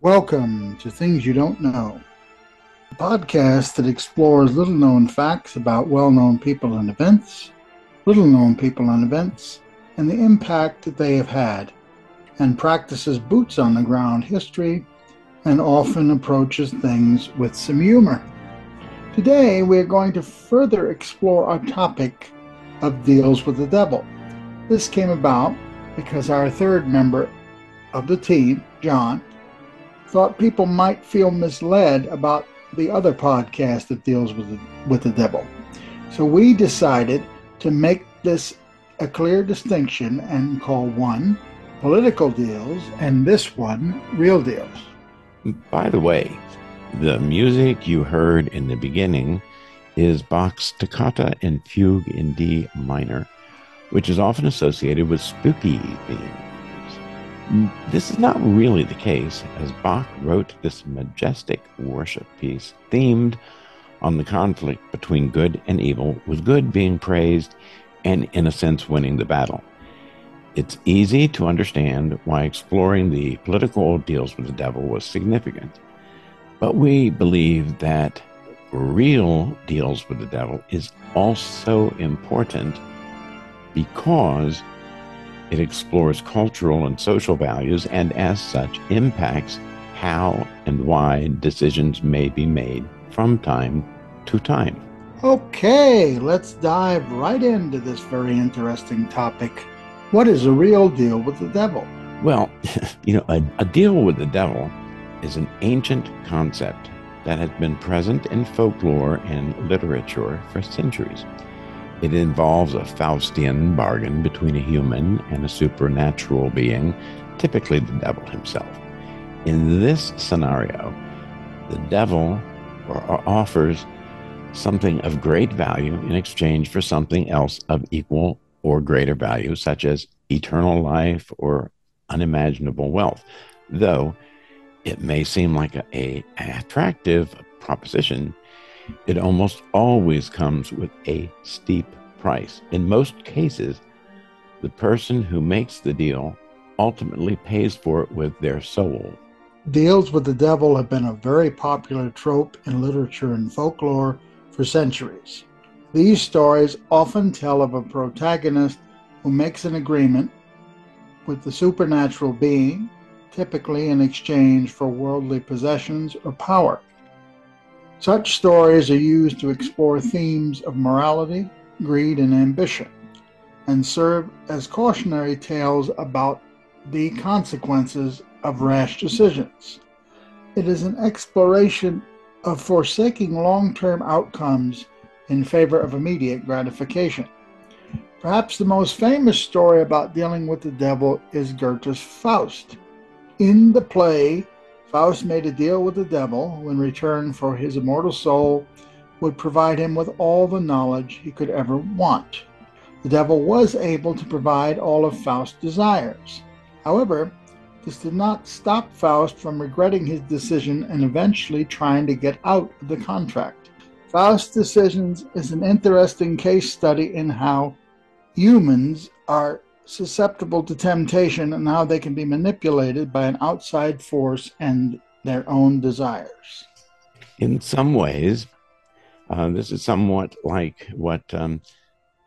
Welcome to Things You Don't Know, a podcast that explores little-known facts about well-known people and events, little-known people and events, and the impact that they have had, and practices boots-on-the-ground history, and often approaches things with some humor. Today, we are going to further explore our topic of deals with the devil. This came about because our third member of the team, John, thought people might feel misled about the other podcast that deals with the devil. So we decided to make this a clear distinction and call one political deals and this one real deals. By the way, the music you heard in the beginning is Bach's Toccata and Fugue in D minor, which is often associated with spooky themes. This is not really the case, as Bach wrote this majestic worship piece themed on the conflict between good and evil, with good being praised and, in a sense, winning the battle. It's easy to understand why exploring the political deals with the devil was significant, but we believe that real deals with the devil is also important because it explores cultural and social values and, as such, impacts how and why decisions may be made from time to time. Okay, let's dive right into this very interesting topic. What is a real deal with the devil? Well, a deal with the devil is an ancient concept that has been present in folklore and literature for centuries. It involves a Faustian bargain between a human and a supernatural being, typically the devil himself. In this scenario, the devil offers something of great value in exchange for something else of equal or greater value, such as eternal life or unimaginable wealth. Though it may seem like an attractive proposition, it almost always comes with a steep price. In most cases, the person who makes the deal ultimately pays for it with their soul. Deals with the devil have been a very popular trope in literature and folklore for centuries. These stories often tell of a protagonist who makes an agreement with the supernatural being, typically in exchange for worldly possessions or power. Such stories are used to explore themes of morality, greed, and ambition, and serve as cautionary tales about the consequences of rash decisions. It is an exploration of forsaking long-term outcomes in favor of immediate gratification. Perhaps the most famous story about dealing with the devil is Goethe's Faust. In the play, Faust made a deal with the devil who, in return for his immortal soul, would provide him with all the knowledge he could ever want. The devil was able to provide all of Faust's desires. However, this did not stop Faust from regretting his decision and eventually trying to get out of the contract. Faust's decisions is an interesting case study in how humans are susceptible to temptation and how they can be manipulated by an outside force and their own desires. In some ways, this is somewhat like what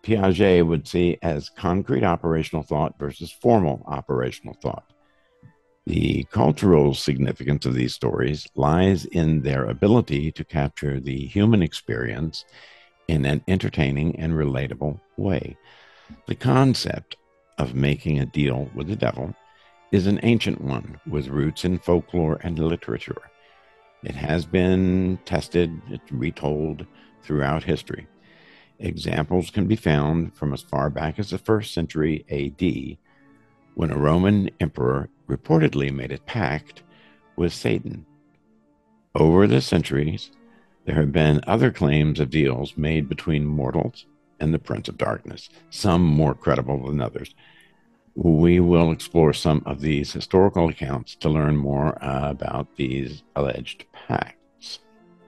Piaget would see as concrete operational thought versus formal operational thought. The cultural significance of these stories lies in their ability to capture the human experience in an entertaining and relatable way. The concept of making a deal with the devil is an ancient one with roots in folklore and literature. It has been tested, it's retold throughout history. Examples can be found from as far back as the 1st century AD, when a Roman emperor reportedly made a pact with Satan. Over the centuries, there have been other claims of deals made between mortals and the Prince of Darkness, some more credible than others. We will explore some of these historical accounts to learn more about these alleged pacts.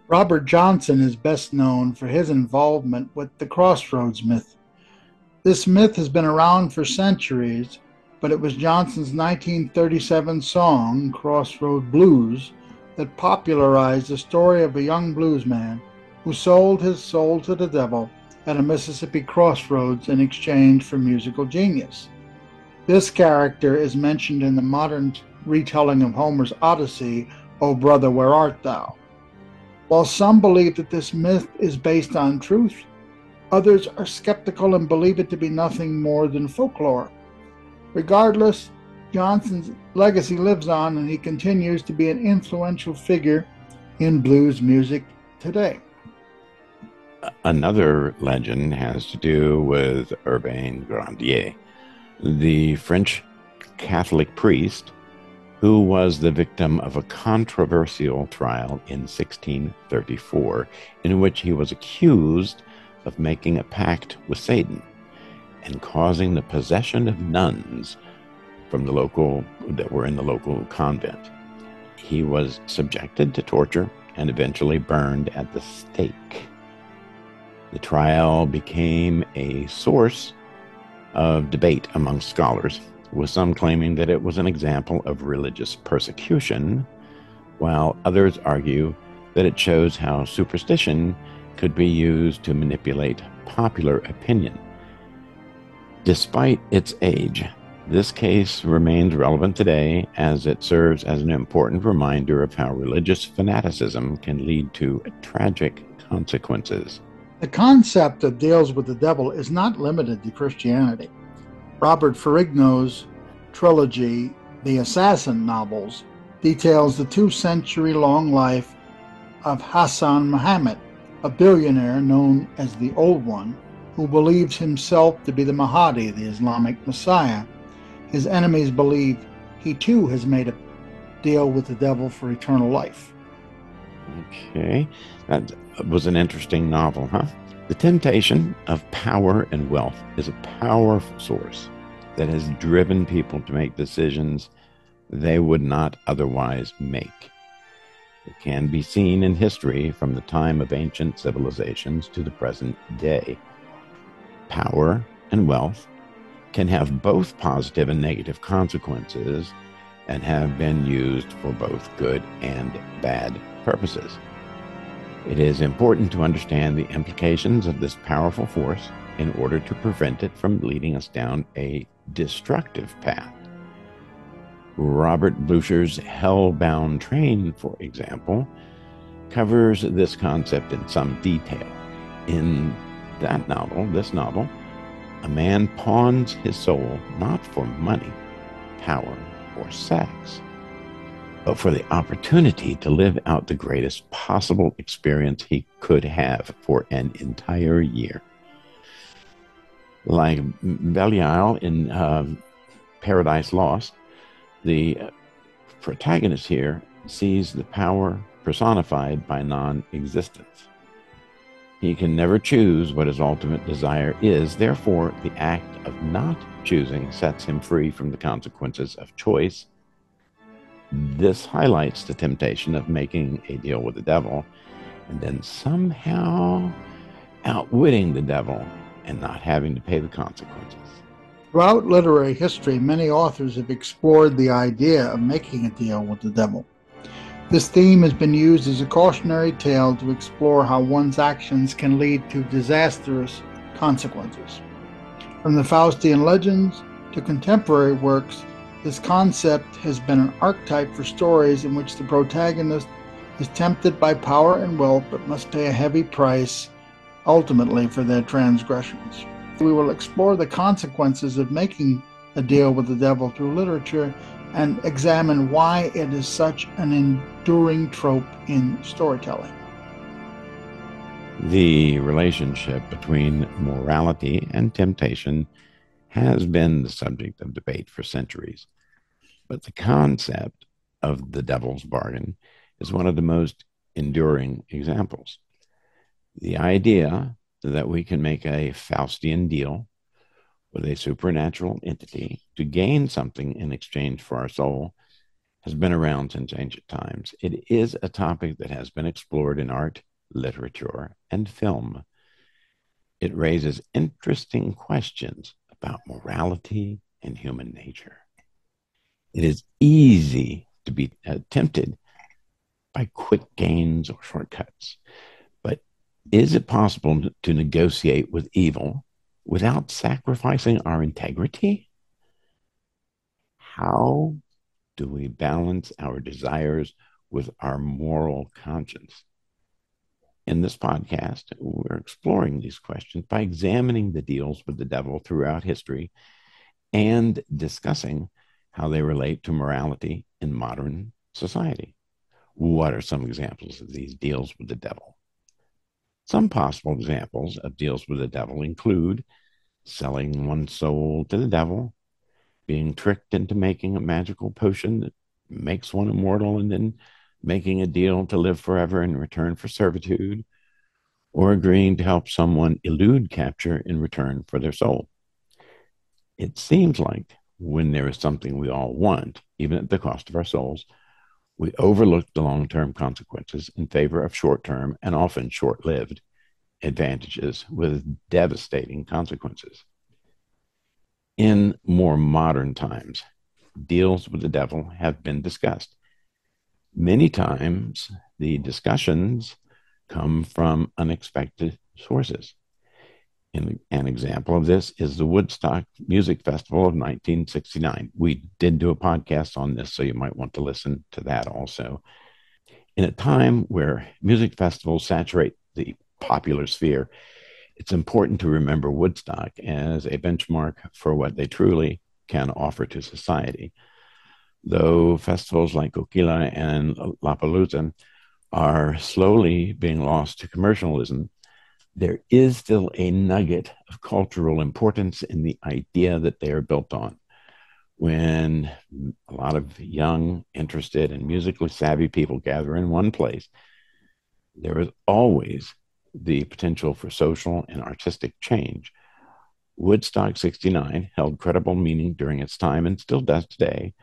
Robert Johnson is best known for his involvement with the Crossroads myth. This myth has been around for centuries but it was Johnson's 1937 song, Crossroad Blues, that popularized the story of a young bluesman who sold his soul to the devil at a Mississippi crossroads in exchange for musical genius. This character is mentioned in the modern retelling of Homer's Odyssey, O Brother, Where Art Thou? While some believe that this myth is based on truth, others are skeptical and believe it to be nothing more than folklore. Regardless, Johnson's legacy lives on and he continues to be an influential figure in blues music today. Another legend has to do with Urbain Grandier, the French Catholic priest who was the victim of a controversial trial in 1634, in which he was accused of making a pact with Satan and causing the possession of nuns from the local that were in the local convent. He was subjected to torture and eventually burned at the stake. The trial became a source of debate among scholars, with some claiming that it was an example of religious persecution, while others argue that it shows how superstition could be used to manipulate popular opinion. Despite its age, this case remains relevant today as it serves as an important reminder of how religious fanaticism can lead to tragic consequences. The concept that deals with the devil is not limited to Christianity. Robert Ferrigno's trilogy, The Assassin novels, details the 2-century-long life of Hassan Muhammad, a billionaire known as the Old One, who believes himself to be the Mahdi, the Islamic Messiah. His enemies believe he too has made a deal with the devil for eternal life. Okay, that was an interesting novel, huh? The temptation of power and wealth is a powerful source that has driven people to make decisions they would not otherwise make. It can be seen in history from the time of ancient civilizations to the present day. Power and wealth can have both positive and negative consequences and have been used for both good and bad purposes. It is important to understand the implications of this powerful force in order to prevent it from leading us down a destructive path. Robert Blucher's Hellbound Train, for example, covers this concept in some detail. In this novel, a man pawns his soul not for money, power, or sex, but for the opportunity to live out the greatest possible experience he could have for an entire year. Like Belial in Paradise Lost, the protagonist here sees the power personified by non-existence. He can never choose what his ultimate desire is. Therefore, the act of not choosing sets him free from the consequences of choice. This highlights the temptation of making a deal with the devil and then somehow outwitting the devil and not having to pay the consequences. Throughout literary history, many authors have explored the idea of making a deal with the devil. This theme has been used as a cautionary tale to explore how one's actions can lead to disastrous consequences. From the Faustian legends to contemporary works, this concept has been an archetype for stories in which the protagonist is tempted by power and wealth but must pay a heavy price ultimately for their transgressions. We will explore the consequences of making a deal with the devil through literature and examine why it is such an enduring trope in storytelling. The relationship between morality and temptation has been the subject of debate for centuries, but the concept of the devil's bargain is one of the most enduring examples. The idea that we can make a Faustian deal with a supernatural entity to gain something in exchange for our soul has been around since ancient times. It is a topic that has been explored in art, literature, and film. It raises interesting questions about morality, in human nature. It is easy to be tempted by quick gains or shortcuts. But is it possible to negotiate with evil without sacrificing our integrity? How do we balance our desires with our moral conscience? In this podcast, we're exploring these questions by examining the deals with the devil throughout history and discussing how they relate to morality in modern society. What are some examples of these deals with the devil? Some possible examples of deals with the devil include selling one's soul to the devil, being tricked into making a magical potion that makes one immortal, and then making a deal to live forever in return for servitude, or agreeing to help someone elude capture in return for their soul. It seems like when there is something we all want, even at the cost of our souls, we overlook the long-term consequences in favor of short-term and often short-lived advantages with devastating consequences. In more modern times, deals with the devil have been discussed. Many times, the discussions come from unexpected sources. An example of this is the Woodstock Music Festival of 1969. We did do a podcast on this, so you might want to listen to that also. In a time where music festivals saturate the popular sphere, it's important to remember Woodstock as a benchmark for what they truly can offer to society. Though festivals like Coachella and Lollapalooza are slowly being lost to commercialism, there is still a nugget of cultural importance in the idea that they are built on. When a lot of young, interested, and musically savvy people gather in one place, there is always the potential for social and artistic change. Woodstock 69 held credible meaning during its time and still does today,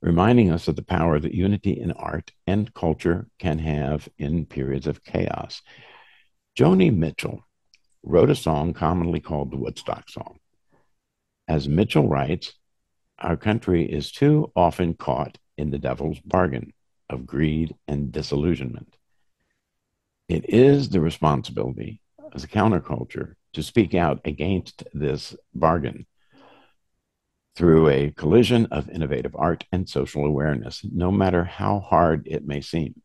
reminding us of the power that unity in art and culture can have in periods of chaos. Joni Mitchell wrote a song commonly called the Woodstock Song. As Mitchell writes, our country is too often caught in the devil's bargain of greed and disillusionment. It is the responsibility as a counterculture to speak out against this bargain through a collision of innovative art and social awareness, no matter how hard it may seem.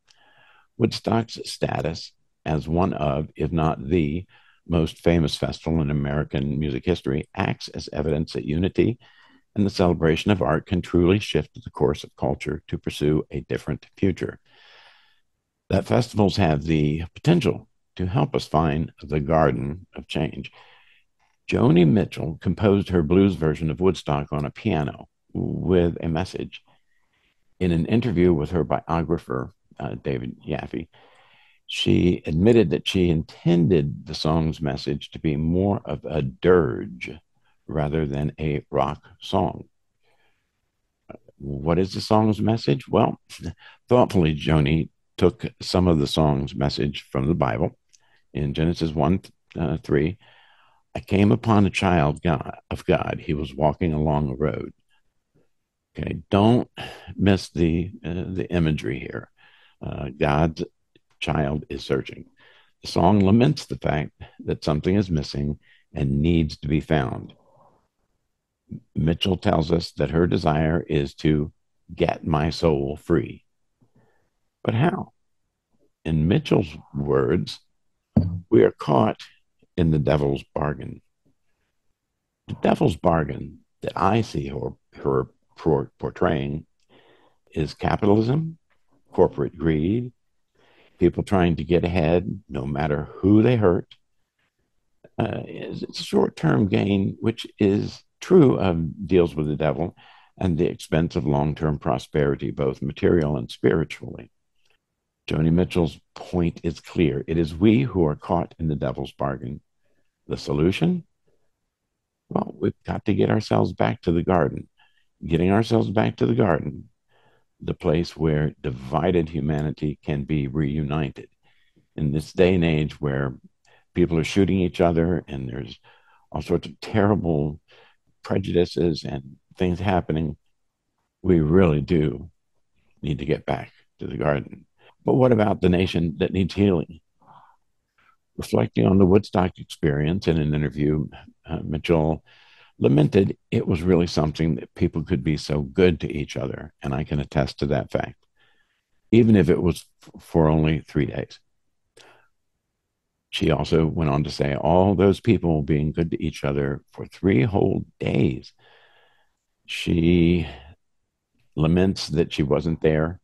Woodstock's status as one of, if not the, most famous festival in American music history acts as evidence that unity and the celebration of art can truly shift the course of culture to pursue a different future. That festivals have the potential to help us find the garden of change. Joni Mitchell composed her blues version of Woodstock on a piano with a message. In an interview with her biographer, David Yaffe, she admitted that she intended the song's message to be more of a dirge rather than a rock song. What is the song's message? Well, thoughtfully, Joni took some of the song's message from the Bible. In Genesis 1 3, I came upon a child of God. He was walking along a road. Okay, don't miss the imagery here. God's child is searching. The song laments the fact that something is missing and needs to be found. Mitchell tells us that her desire is to get my soul free. But how? In Mitchell's words, we are caught in the devil's bargain. The devil's bargain that I see her portraying is capitalism, corporate greed, people trying to get ahead no matter who they hurt. It's a short-term gain, which is true of deals with the devil, and the expense of long-term prosperity, both material and spiritually. Joni Mitchell's point is clear. It is we who are caught in the devil's bargain. The solution? Well, we've got to get ourselves back to the garden. Getting ourselves back to the garden, the place where divided humanity can be reunited. In this day and age where people are shooting each other and there's all sorts of terrible prejudices and things happening, we really do need to get back to the garden. But what about the nation that needs healing? Reflecting on the Woodstock experience in an interview, Mitchell lamented it was really something that people could be so good to each other. And I can attest to that fact, even if it was for only 3 days. She also went on to say, all those people being good to each other for 3 whole days. She laments that she wasn't there,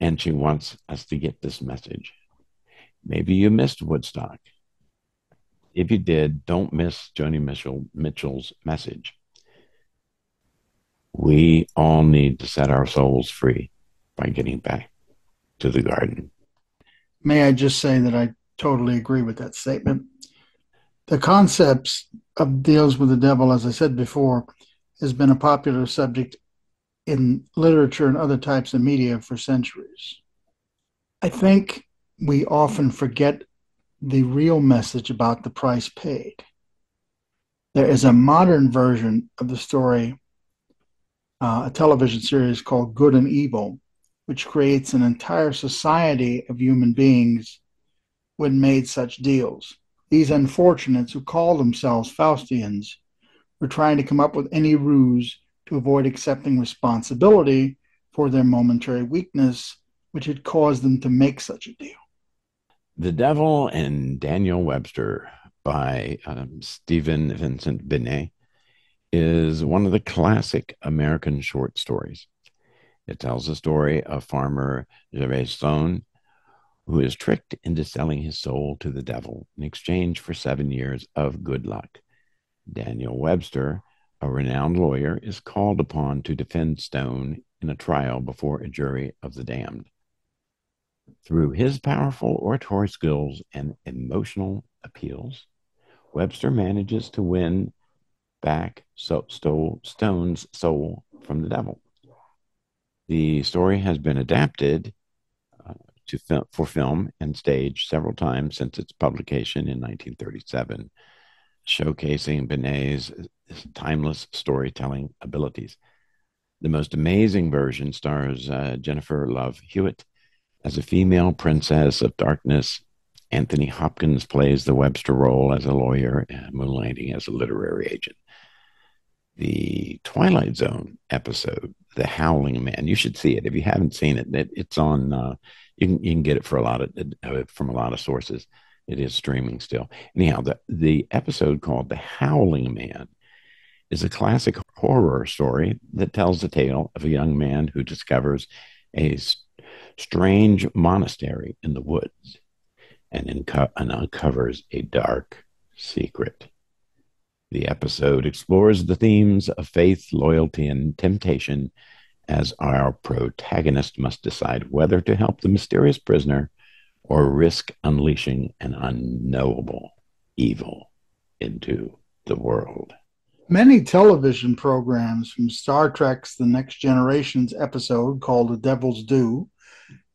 and she wants us to get this message. Maybe you missed Woodstock. If you did, don't miss Mitchell's message. We all need to set our souls free by getting back to the garden. May I just say that I totally agree with that statement. The concepts of deals with the devil, as I said before, has been a popular subject in literature and other types of media for centuries. I think we often forget the real message about the price paid. There is a modern version of the story, a television series called Good and Evil, which creates an entire society of human beings when made such deals. These unfortunates who call themselves Faustians were trying to come up with any ruse to avoid accepting responsibility for their momentary weakness, which had caused them to make such a deal. The Devil and Daniel Webster by Stephen Vincent Benet is one of the classic American short stories. It tells the story of farmer Gervais who is tricked into selling his soul to the devil in exchange for 7 years of good luck. Daniel Webster, a renowned lawyer, is called upon to defend Stone in a trial before a jury of the damned. Through his powerful oratory skills and emotional appeals, Webster manages to win back Stone's soul from the devil. The story has been adapted for film and stage several times since its publication in 1937, showcasing Benet's timeless storytelling abilities. The most amazing version stars Jennifer Love Hewitt as a female princess of darkness. Anthony Hopkins plays the Webster role as a lawyer, moonlighting as a literary agent. The Twilight Zone episode, The Howling Man. You should see it if you haven't seen it. It's on. You can get it for from a lot of sources. It is streaming still. Anyhow, the episode called The Howling Man is a classic horror story that tells the tale of a young man who discovers a strange monastery in the woods and uncovers a dark secret. The episode explores the themes of faith, loyalty, and temptation as our protagonist must decide whether to help the mysterious prisoner or risk unleashing an unknowable evil into the world. Many television programs, from Star Trek's The Next Generation's episode called The Devil's Due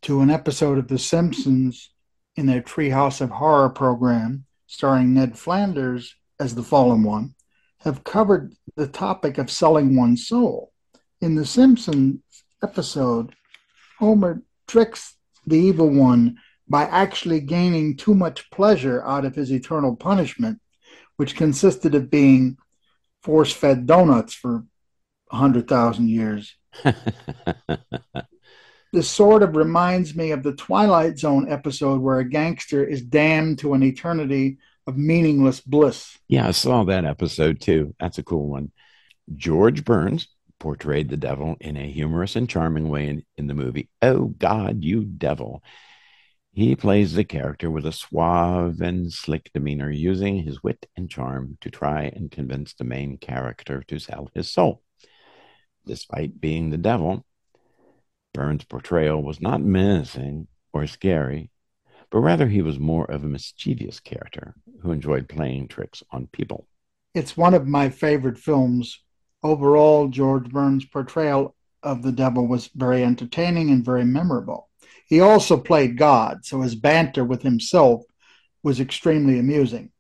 to an episode of The Simpsons in their Treehouse of Horror program starring Ned Flanders as the fallen one, have covered the topic of selling one's soul. In The Simpsons episode, Homer tricks the evil one by actually gaining too much pleasure out of his eternal punishment, which consisted of being force-fed donuts for 100,000 years. This sort of reminds me of the Twilight Zone episode where a gangster is damned to an eternity of meaningless bliss. Yeah, I saw that episode too. That's a cool one. George Burns portrayed the devil in a humorous and charming way in the movie Oh God, You Devil. He plays the character with a suave and slick demeanor, using his wit and charm to try and convince the main character to sell his soul. Despite being the devil, Burns' portrayal was not menacing or scary, but rather he was more of a mischievous character who enjoyed playing tricks on people. It's one of my favorite films. Overall, George Burns' portrayal of the devil was very entertaining and very memorable. He also played God, so his banter with himself was extremely amusing.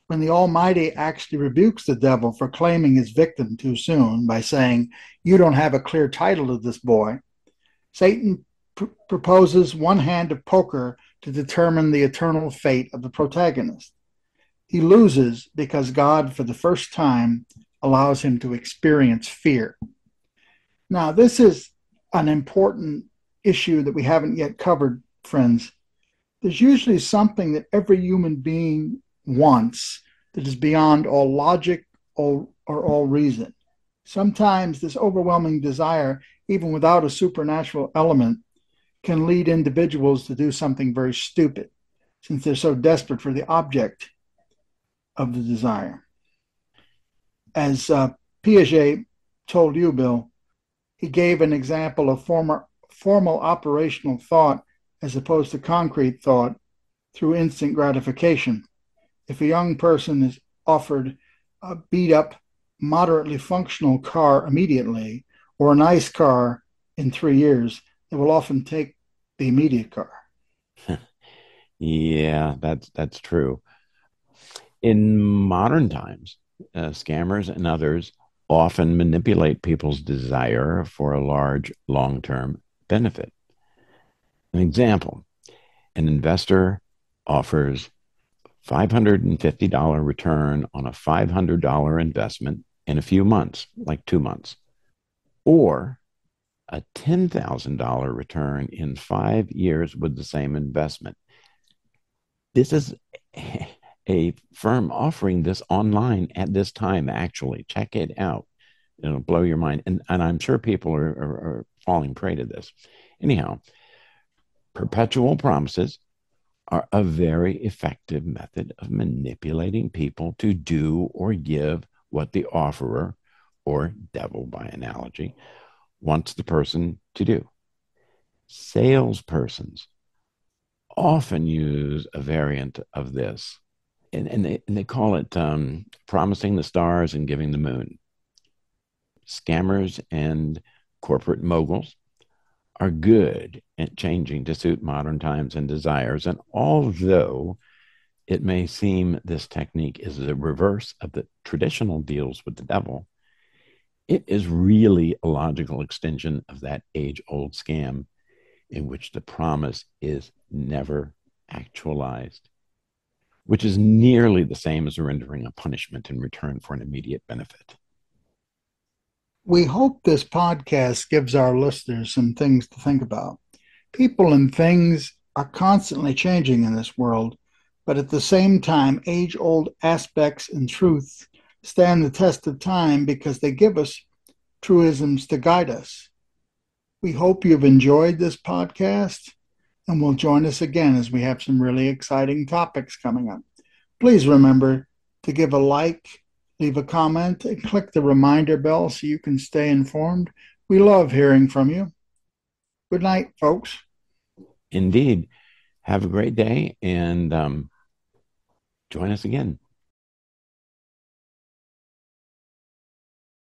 when the Almighty actually rebukes the devil for claiming his victim too soon by saying, "You don't have a clear title to this boy," Satan proposes one hand of poker to determine the eternal fate of the protagonist. He loses because God, for the first time, allows him to experience fear. Now, this is an important issue that we haven't yet covered, friends. There's usually something that every human being wants that is beyond all logic or all reason. Sometimes this overwhelming desire, even without a supernatural element, can lead individuals to do something very stupid since they're so desperate for the object of the desire. As Piaget told you, Bill, he gave an example of formal operational thought as opposed to concrete thought through instant gratification. If a young person is offered a beat up, moderately functional car immediately or a nice car in 3 years, they will often take the immediate car. Yeah, that's true. In modern times, scammers and others often manipulate people's desire for a large long term benefit. An example: an investor offers $550 return on a $500 investment in a few months, like 2 months, or a $10,000 return in 5 years with the same investment. This is a firm offering this online at this time, actually. Check it out. It'll blow your mind. And I'm sure people are falling prey to this. Anyhow, perpetual promises are a very effective method of manipulating people to do or give what the offerer, or devil by analogy, wants the person to do. Salespersons often use a variant of this, and they call it promising the stars and giving the moon. Scammers and corporate moguls are good at changing to suit modern times and desires. And although it may seem this technique is the reverse of the traditional deals with the devil, it is really a logical extension of that age old scam in which the promise is never actualized, which is nearly the same as rendering a punishment in return for an immediate benefit. We hope this podcast gives our listeners some things to think about. People and things are constantly changing in this world, but at the same time, age old aspects and truths stand the test of time because they give us truisms to guide us. We hope you've enjoyed this podcast and will join us again as we have some really exciting topics coming up. Please remember to give a like, leave a comment, and click the reminder bell so you can stay informed. We love hearing from you. Good night, folks. Indeed. Have a great day and join us again.